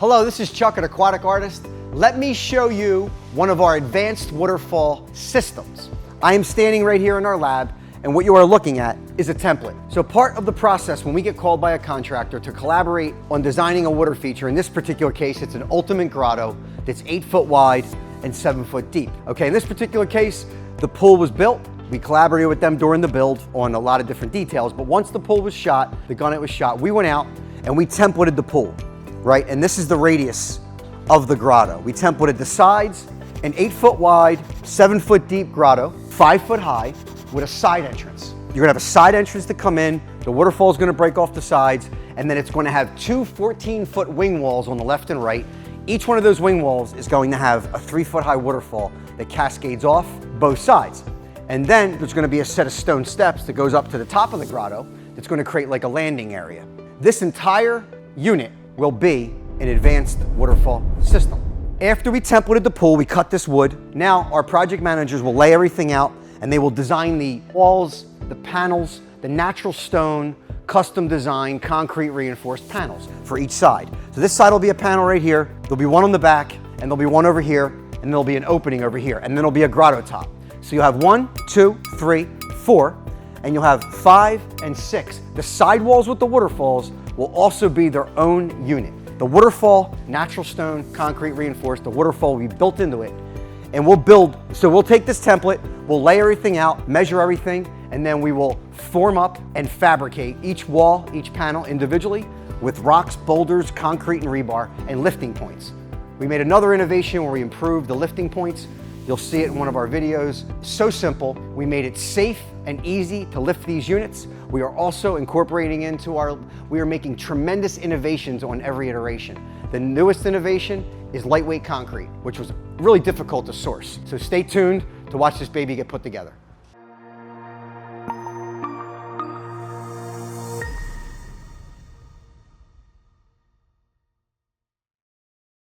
Hello, this is Chuck at Aquatic Artist. Let me show you one of our advanced waterfall systems. I am standing right here in our lab, and what you are looking at is a template. So part of the process when we get called by a contractor to collaborate on designing a water feature, in this particular case, it's an ultimate grotto that's 8 foot wide and 7 foot deep. Okay, in this particular case, the pool was built. We collaborated with them during the build on a lot of different details, but once the pool was shot, the gunnet was shot, we went out and we templated the pool, right? And this is the radius of the grotto. We templated the sides, an 8 foot wide, 7 foot deep grotto, 5 foot high, with a side entrance. You're gonna have a side entrance to come in, the waterfall is gonna break off the sides, and then it's gonna have two 14-foot wing walls on the left and right. Each one of those wing walls is going to have a 3 foot high waterfall that cascades off both sides. And then there's gonna be a set of stone steps that goes up to the top of the grotto that's gonna create like a landing area. This entire unit will be an advanced waterfall system. After we templated the pool, we cut this wood. Now our project managers will lay everything out and they will design the walls, the panels, the natural stone, custom design, concrete reinforced panels for each side. So this side will be a panel right here, there'll be one on the back, and there'll be one over here, and there'll be an opening over here, and then there'll be a grotto top. So you'll have 1, 2, 3, 4, and you'll have 5 and 6. The sidewalls with the waterfalls will also be their own unit. The waterfall, natural stone, concrete reinforced, the waterfall will be built into it, and we'll take this template, we'll lay everything out, measure everything, and then we will form up and fabricate each wall, each panel individually with rocks, boulders, concrete, and rebar, and lifting points. We made another innovation where we improved the lifting points. You'll see it in one of our videos. So simple. We made it safe and easy to lift these units. We are also incorporating we are making tremendous innovations on every iteration. The newest innovation is lightweight concrete, which was really difficult to source. So stay tuned to watch this baby get put together.